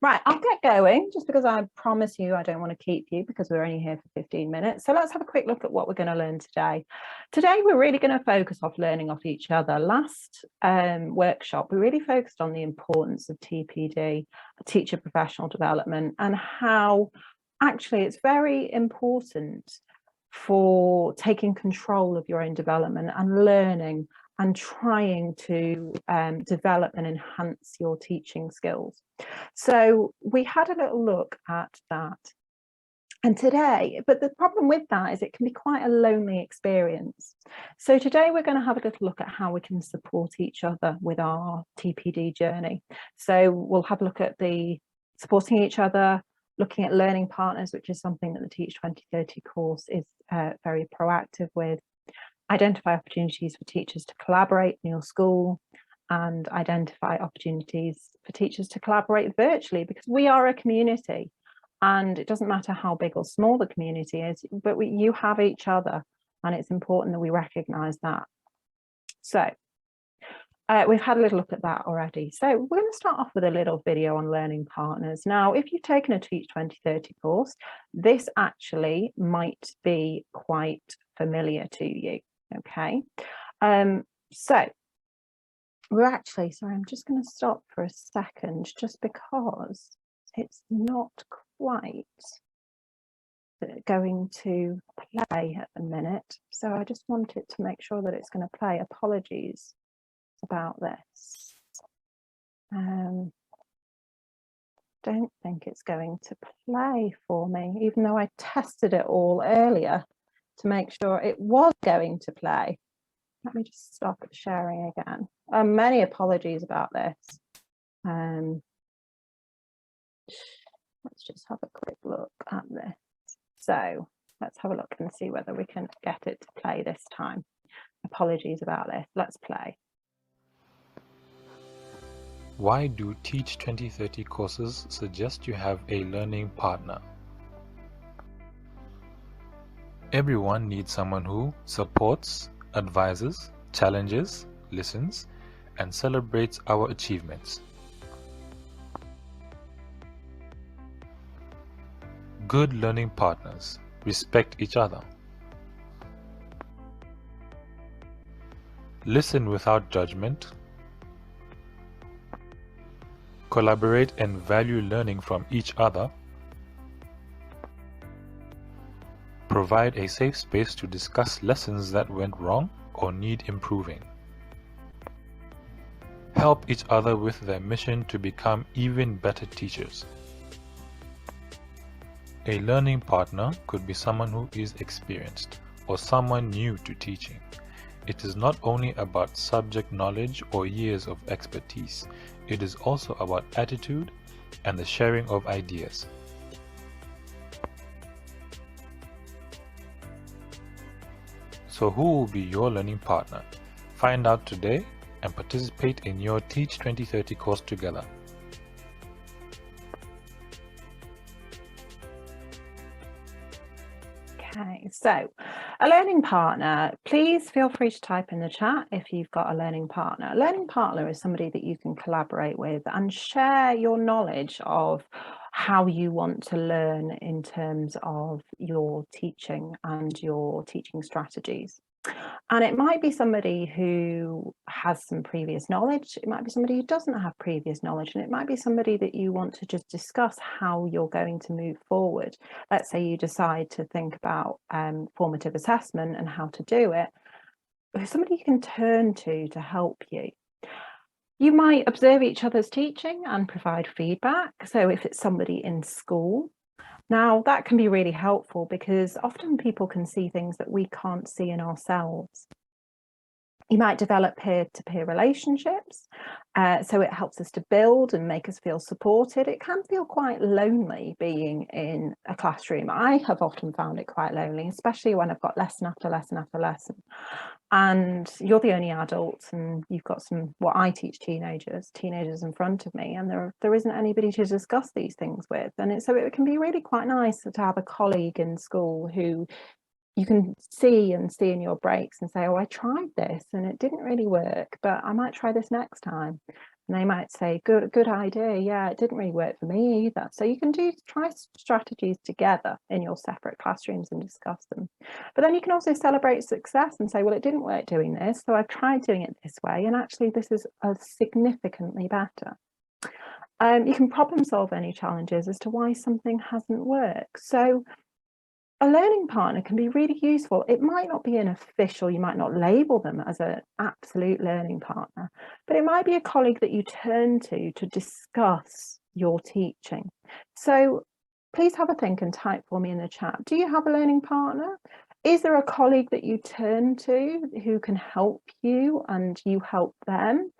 Right, I'll get going just because I promise you I don't want to keep you because we're only here for 15 minutes. So let's have a quick look at what we're going to learn today. Today, we're really going to focus off learning off each other. Last workshop, we really focused on the importance of TPD, teacher professional development, and how actually it's very important for taking control of your own development and learning and trying to develop and enhance your teaching skills. So we had a little look at that. And today, but the problem with that is it can be quite a lonely experience. So today we're going to have a little look at how we can support each other with our TPD journey. So we'll have a look at the supporting each other, looking at learning partners, which is something that the Teach 2030 course is very proactive with. Identify opportunities for teachers to collaborate in your school, and identify opportunities for teachers to collaborate virtually, because we are a community and it doesn't matter how big or small the community is, but you have each other, and it's important that we recognize that. So we've had a little look at that already. So we're going to start off with a little video on learning partners. Now, if you've taken a Teach 2030 course, this actually might be quite familiar to you. Okay, so we're actually, sorry, I'm just going to stop for a second just because it's not quite going to play at the minute. So I just wanted to make sure that it's going to play. Apologies about this. Don't think it's going to play for me, even though I tested it all earlier to make sure it was going to play. Let me just stop sharing again. Many apologies about this. Let's just have a quick look at this. So let's have a look and see whether we can get it to play this time. Apologies about this. Let's play. Why do Teach 2030 courses suggest you have a learning partner? Everyone needs someone who supports, advises, challenges, listens, and celebrates our achievements. Good learning partners respect each other. Listen without judgment. Collaborate and value learning from each other. Provide a safe space to discuss lessons that went wrong or need improving. Help each other with their mission to become even better teachers. A learning partner could be someone who is experienced or someone new to teaching. It is not only about subject knowledge or years of expertise, it is also about attitude and the sharing of ideas. So who will be your learning partner? Find out today and participate in your Teach 2030 course together. Okay, so a learning partner, please feel free to type in the chat if you've got a learning partner. A learning partner is somebody that you can collaborate with and share your knowledge of how you want to learn in terms of your teaching and your teaching strategies. And it might be somebody who has some previous knowledge. It might be somebody who doesn't have previous knowledge. And it might be somebody that you want to just discuss how you're going to move forward. Let's say you decide to think about formative assessment and how to do it. Somebody you can turn to help you. You might observe each other's teaching and provide feedback. So if it's somebody in school, now that can be really helpful because often people can see things that we can't see in ourselves. You might develop peer-to-peer relationships, so it helps us to build and make us feel supported. It can feel quite lonely being in a classroom. I have often found it quite lonely, especially when I've got lesson after lesson after lesson, and you're the only adult and you've got what I teach teenagers in front of me, and there isn't anybody to discuss these things with. And so it can be really quite nice to have a colleague in school who you can see in your breaks and say, oh, I tried this and it didn't really work, but I might try this next time. And they might say, good idea. Yeah, it didn't really work for me either. So you can try strategies together in your separate classrooms and discuss them. But then you can also celebrate success and say, well, it didn't work doing this, so I've tried doing it this way, and actually this is significantly better. You can problem solve any challenges as to why something hasn't worked. So a learning partner can be really useful. It might not be an official, you might not label them as an absolute learning partner, but it might be a colleague that you turn to discuss your teaching. So please have a think and type for me in the chat. Do you have a learning partner? Is there a colleague that you turn to who can help you and you help them?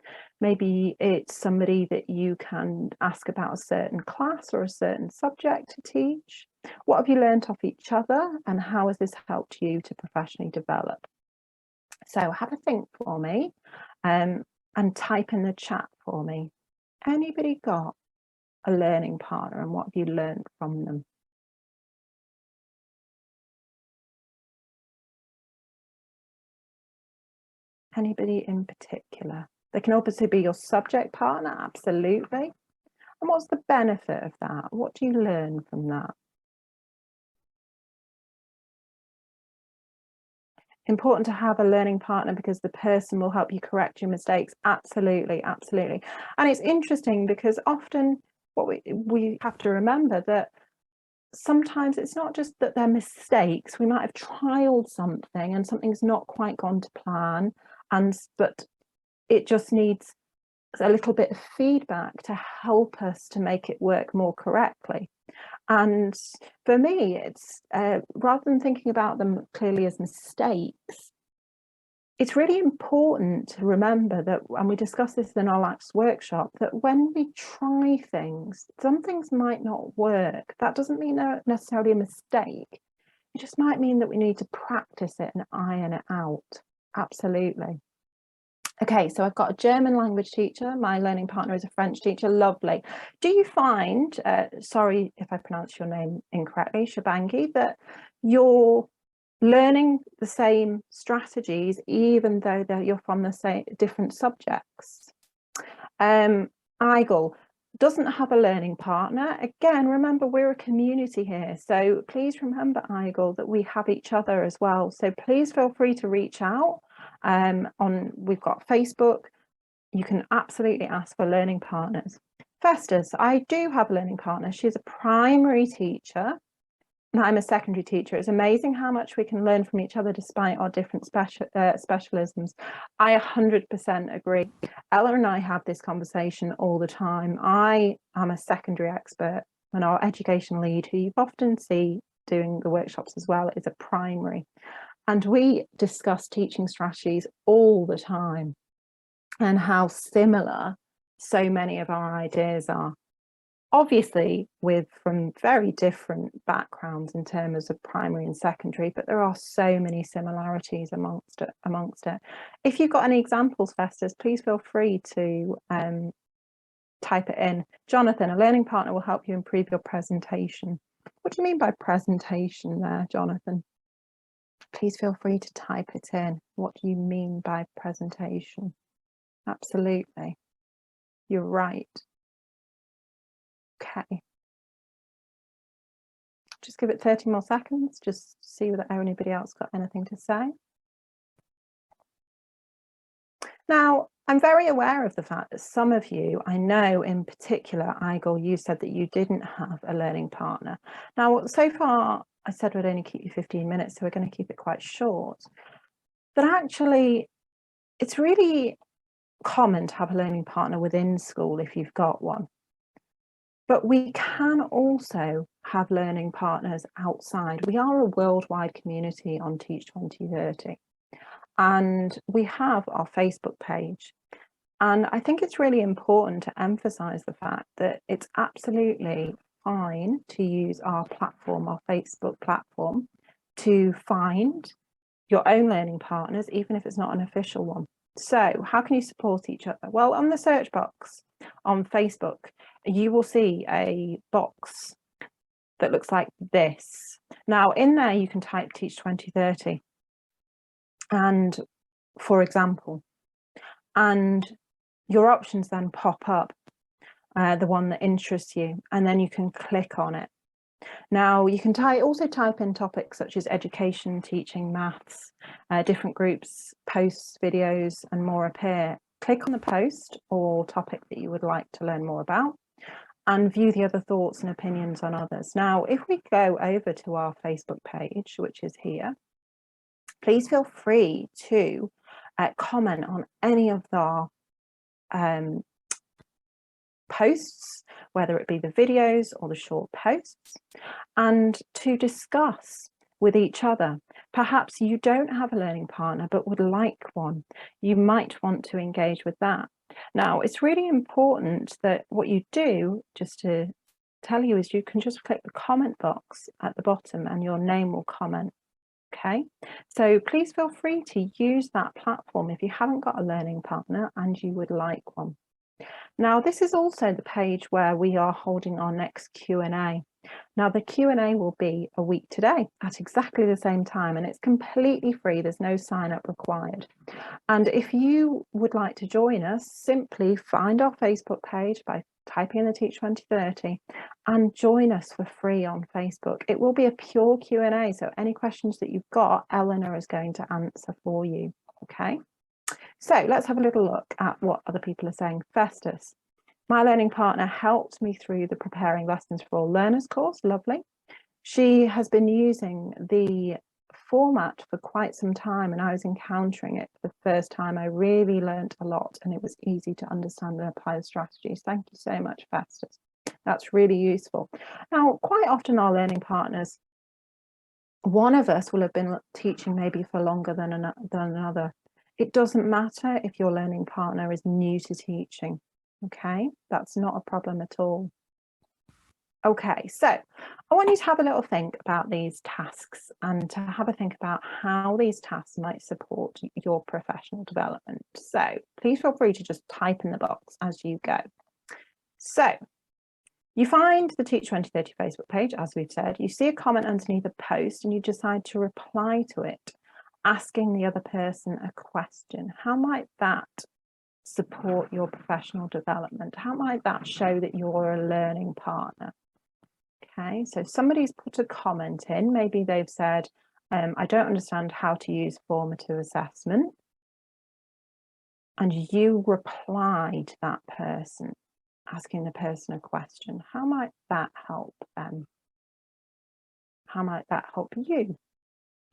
Maybe it's somebody that you can ask about a certain class or a certain subject to teach. What have you learned off each other, and how has this helped you to professionally develop? So have a think for me, and type in the chat for me. Anybody got a learning partner, and what have you learned from them? Anybody in particular? They can obviously be your subject partner, absolutely. And what's the benefit of that? What do you learn from that? Important to have a learning partner because the person will help you correct your mistakes. Absolutely, absolutely. And it's interesting because often what we have to remember that sometimes it's not just that they're mistakes. We might have trialed something and something's not quite gone to plan, but it just needs a little bit of feedback to help us to make it work more correctly. And for me, it's rather than thinking about them clearly as mistakes, it's really important to remember that, and we discussed this in our last workshop, that when we try things, some things might not work. That doesn't mean they're necessarily a mistake. It just might mean that we need to practice it and iron it out. Absolutely. Okay, so I've got a German language teacher. My learning partner is a French teacher. Lovely. Do you find, sorry if I pronounce your name incorrectly, Shabangi, that you're learning the same strategies even though you're from the same different subjects? Igel doesn't have a learning partner. Again, remember, we're a community here. So please remember, Igel, that we have each other as well. So please feel free to reach out. We've got Facebook. You can absolutely ask for learning partners. Festus, I do have a learning partner. She's a primary teacher and I'm a secondary teacher. It's amazing how much we can learn from each other despite our different specialisms. I 100% agree. Ella and I have this conversation all the time. I am a secondary expert, and our education lead, who you often see doing the workshops as well, is a primary. And we discuss teaching strategies all the time and how similar so many of our ideas are. Obviously, from very different backgrounds in terms of primary and secondary, but there are so many similarities amongst it. If you've got any examples, Festus, please feel free to type it in. Jonathan, a learning partner will help you improve your presentation. What do you mean by presentation there, Jonathan? Please feel free to type it in. What do you mean by presentation? Absolutely. You're right. Okay. Just give it 30 more seconds, just see whether anybody else got anything to say. Now, I'm very aware of the fact that some of you, I know in particular, Igor, you said that you didn't have a learning partner. Now, so far, I said we'd only keep you 15 minutes, so we're going to keep it quite short. But actually, it's really common to have a learning partner within school if you've got one. But we can also have learning partners outside. We are a worldwide community on Teach2030. And we have our Facebook page. And I think it's really important to emphasize the fact that it's absolutely fine to use our platform, our Facebook platform, to find your own learning partners, even if it's not an official one. So how can you support each other? Well, on the search box on Facebook, you will see a box that looks like this. Now, in there, you can type Teach2030, and for example, and your options then pop up, the one that interests you, and then you can click on it. Now you can also type in topics such as education, teaching, maths, different groups, posts, videos, and more appear. Click on the post or topic that you would like to learn more about, and view the other thoughts and opinions on others. Now, if we go over to our Facebook page, which is here, please feel free to comment on any of our posts, whether it be the videos or the short posts, and to discuss with each other. Perhaps you don't have a learning partner but would like one. You might want to engage with that. Now, it's really important that what you do, just to tell you, is you can just click the comment box at the bottom and your name will comment. Okay, so please feel free to use that platform if you haven't got a learning partner and you would like one. Now, this is also the page where we are holding our next Q&A. Now, the Q&A will be a week today at exactly the same time, and it's completely free. There's no sign up required. And if you would like to join us, simply find our Facebook page by typing in the Teach2030 and join us for free on Facebook. It will be a pure Q&A, so any questions that you've got, Eleanor is going to answer for you. Okay. So let's have a little look at what other people are saying. Festus, my learning partner helped me through the Preparing Lessons for All Learners course. Lovely. She has been using the format for quite some time, and I was encountering it for the first time. I really learned a lot and it was easy to understand and apply the strategies. Thank you so much, Festus. That's really useful. Now, quite often our learning partners, one of us will have been teaching maybe for longer than another. It doesn't matter if your learning partner is new to teaching, okay? That's not a problem at all. Okay, so I want you to have a little think about these tasks and to have a think about how these tasks might support your professional development. So please feel free to just type in the box as you go. So you find the Teach2030 Facebook page, as we've said, you see a comment underneath a post and you decide to reply to it, asking the other person a question. How might that support your professional development? How might that show that you're a learning partner? Okay, so somebody's put a comment in, maybe they've said, I don't understand how to use formative assessment. And you reply to that person, asking the person a question. How might that help them? How might that help you?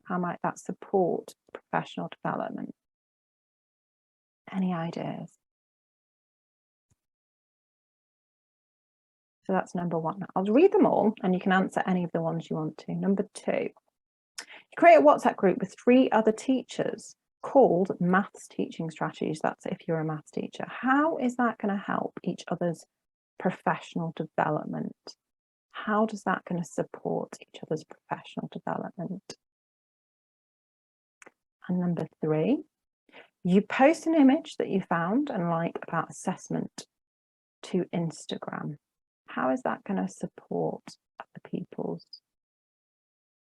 How might that support professional development? Any ideas? So that's number one. I'll read them all and you can answer any of the ones you want to. Number two, you create a WhatsApp group with 3 other teachers called Maths Teaching Strategies. That's if you're a maths teacher. How is that going to help each other's professional development? How does that going to support each other's professional development? And number 3, you post an image that you found and like about assessment to Instagram. How is that going to support other people's?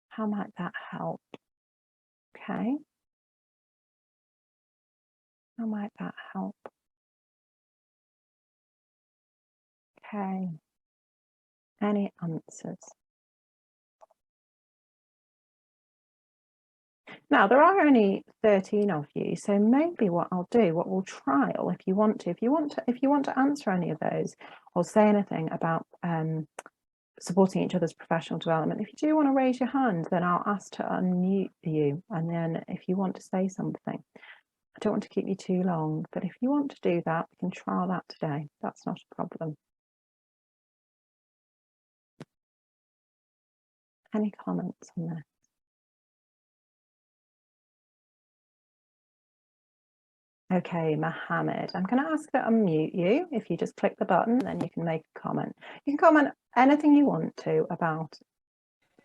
How might that help? Okay. How might that help? Okay. Any answers? Now, there are only 13 of you, so maybe what I'll do, what we'll trial, if you want to answer any of those or say anything about supporting each other's professional development, if you do want to raise your hand, then I'll ask to unmute you. And then if you want to say something, I don't want to keep you too long, but if you want to do that, we can trial that today. That's not a problem. Any comments on this? Okay, Mohammed, I'm going to ask to unmute you. If you just click the button, then you can make a comment. You can comment anything you want to about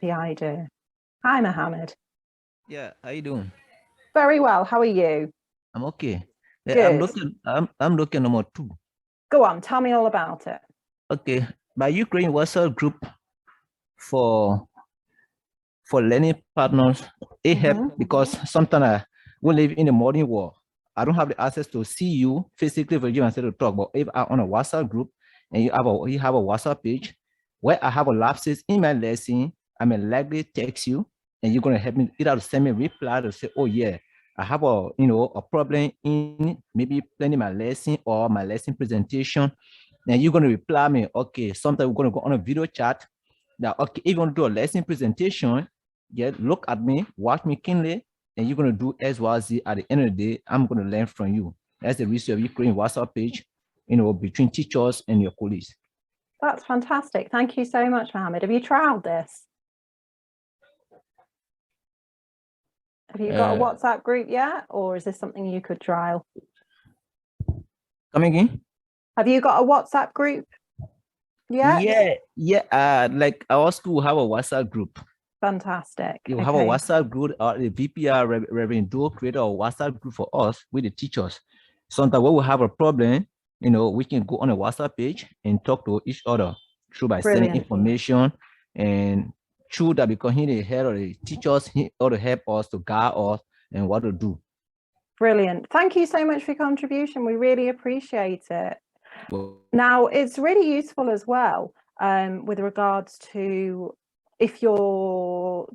the idea. Hi, Mohammed. Yeah, how you doing? Very well. How are you? I'm okay. Good. I'm looking number 2. Go on, tell me all about it. Okay, by you creating WhatsApp group for learning partners, it helps because sometimes we live in the modern world I don't have the access to see you physically for you and say to talk. But if I'm on a WhatsApp group and you have a WhatsApp page where I have a lapses in my lesson, I may likely text you and you're gonna help me either to send me a reply to say, oh yeah, I have a problem in maybe planning my lesson or my lesson presentation. Then you're gonna reply me, okay, sometimes we're gonna go on a video chat. Now, okay, if you want to do a lesson presentation, yeah, look at me, watch me keenly, and you're gonna do X, Y, Z. At the end of the day, I'm gonna learn from you. That's the reason of you creating WhatsApp page, between teachers and your colleagues. That's fantastic. Thank you so much, Mohammed. Have you trialed this? Have you got a WhatsApp group yet, or is this something you could trial? Come again? Have you got a WhatsApp group yet? Yeah. Like our school have a WhatsApp group. Fantastic. You have a WhatsApp group, the VPR Reverend Doe created a WhatsApp group for us with the teachers. Sometimes when we have a problem, we can go on a WhatsApp page and talk to each other through by sending information and through that, because he the head of the teachers, he ought to help us to guide us and what to do. Brilliant. Thank you so much for your contribution. We really appreciate it. Well, now, it's really useful as well with regards to if you're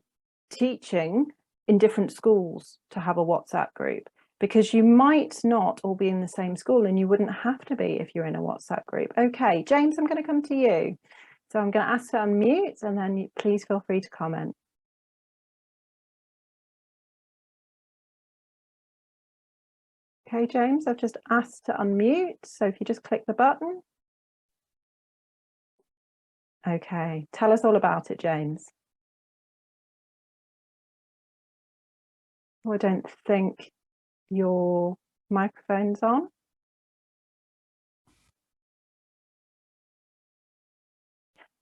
teaching in different schools to have a WhatsApp group, because you might not all be in the same school and you wouldn't have to be if you're in a WhatsApp group. Okay, James, I'm going to come to you. So I'm going to ask to unmute and then please feel free to comment. Okay, James, I've just asked to unmute. So if you just click the button. Okay, tell us all about it, James. I don't think your microphone's on.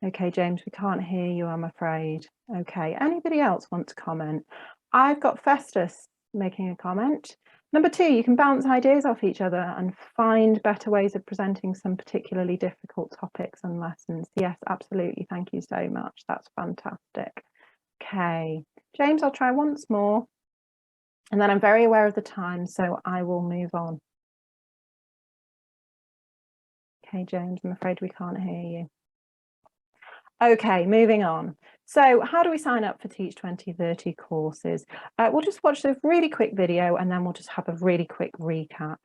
Okay, James, we can't hear you, I'm afraid. Okay, anybody else want to comment? I've got Festus making a comment. Number 2, you can bounce ideas off each other and find better ways of presenting some particularly difficult topics and lessons. Yes, absolutely. Thank you so much. That's fantastic. Okay, James, I'll try once more. And then I'm very aware of the time, so I will move on. Okay, James, I'm afraid we can't hear you. Okay, moving on. So how do we sign up for Teach 2030 courses? We'll just watch this really quick video and then we'll just have a really quick recap.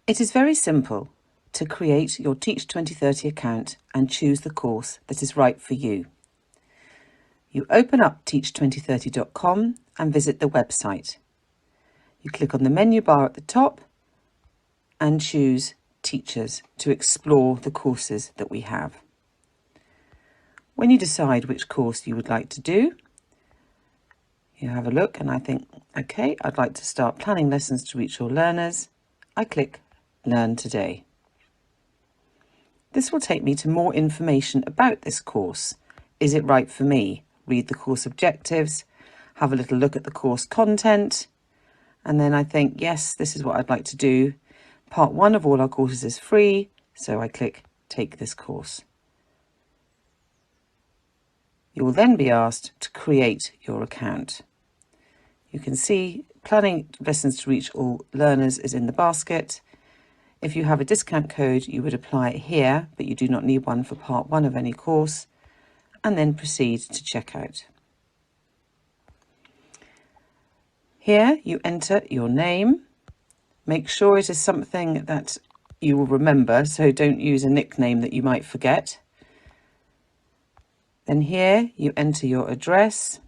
It is very simple to create your Teach 2030 account and choose the course that is right for you. You open up teach2030.com and visit the website. You click on the menu bar at the top and choose Teachers to explore the courses that we have. When you decide which course you would like to do, you have a look and I think, okay, I'd like to start planning lessons to reach all learners. I click Learn Today. This will take me to more information about this course. Is it right for me? Read the course objectives, have a little look at the course content, and then I think, yes, this is what I'd like to do. Part 1 of all our courses is free, so I click Take this course. You will then be asked to create your account. You can see planning lessons to reach all learners is in the basket. If you have a discount code, you would apply it here, but you do not need one for part 1 of any course, and then proceed to checkout. Here you enter your name. Make sure it is something that you will remember, so don't use a nickname that you might forget. Then here you enter your address.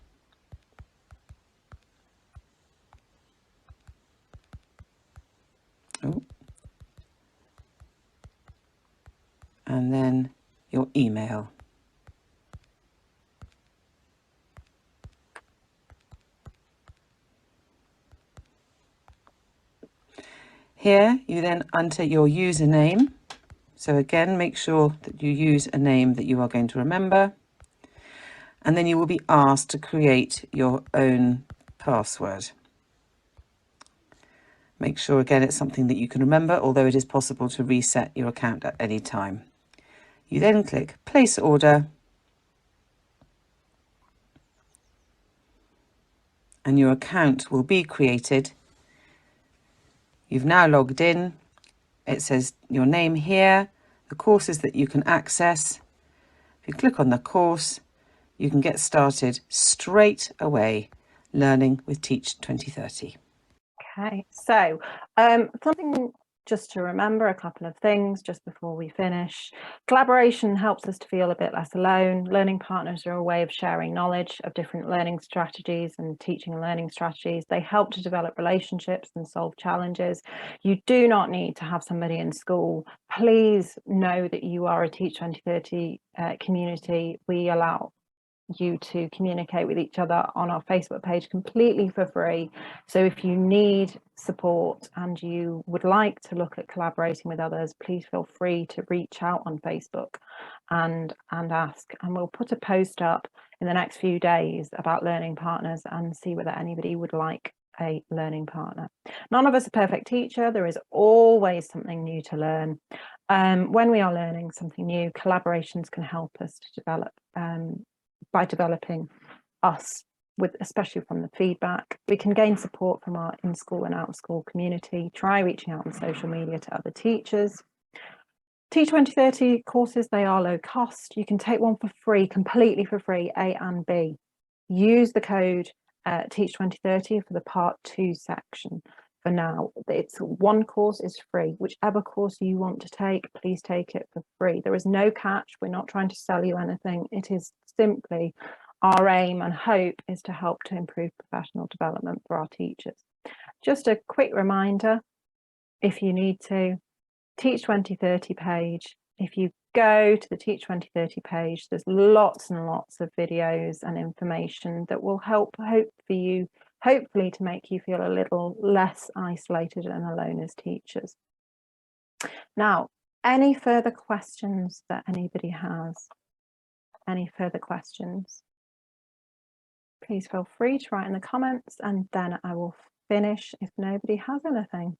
And then your email. Here you then enter your username. So again, make sure that you use a name that you are going to remember. And then you will be asked to create your own password. Make sure again it's something that you can remember, although it is possible to reset your account at any time. You then click Place Order. And your account will be created. You've now logged in. It says your name here, the courses that you can access. If you click on the course, you can get started straight away learning with Teach 2030. Okay, so something just to remember, a couple of things just before we finish. Collaboration helps us to feel a bit less alone. Learning partners are a way of sharing knowledge of different learning strategies and teaching and learning strategies. They help to develop relationships and solve challenges. You do not need to have somebody in school. Please know that you are a Teach 2030 community. We allow you to communicate with each other on our Facebook page completely for free. So if you need support and you would like to look at collaborating with others, please feel free to reach out on Facebook and ask, and we'll put a post up in the next few days about learning partners and see whether anybody would like a learning partner. None of us are a perfect teacher. There is always something new to learn. When we are learning something new, collaborations can help us to develop by developing us, with especially from the feedback. We can gain support from our in-school and out-of-school community. Try reaching out on social media to other teachers. Teach 2030 courses, they are low cost. You can take one for free, completely for free, A and B. Use the code Teach 2030 for the part 2 section. For now, it's one course is free. Whichever course you want to take, please take it for free. There is no catch. We're not trying to sell you anything. It is simply our aim and hope is to help to improve professional development for our teachers. Just a quick reminder, if you need to, Teach 2030 page. If you go to the Teach 2030 page, there's lots and lots of videos and information that will help hopefully to make you feel a little less isolated and alone as teachers. Now, any further questions that anybody has? Any further questions? Please feel free to write in the comments and then I will finish if nobody has anything.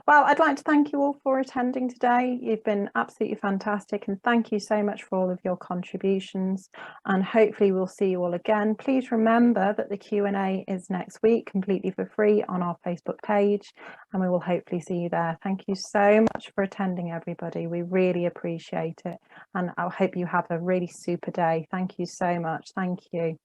Well, I'd like to thank you all for attending today. You've been absolutely fantastic and thank you so much for all of your contributions, and hopefully we'll see you all again. Please remember that the Q&A is next week completely for free on our Facebook page, and we will hopefully see you there. Thank you so much for attending, everybody. We really appreciate it, and I hope you have a really super day. Thank you so much. Thank you.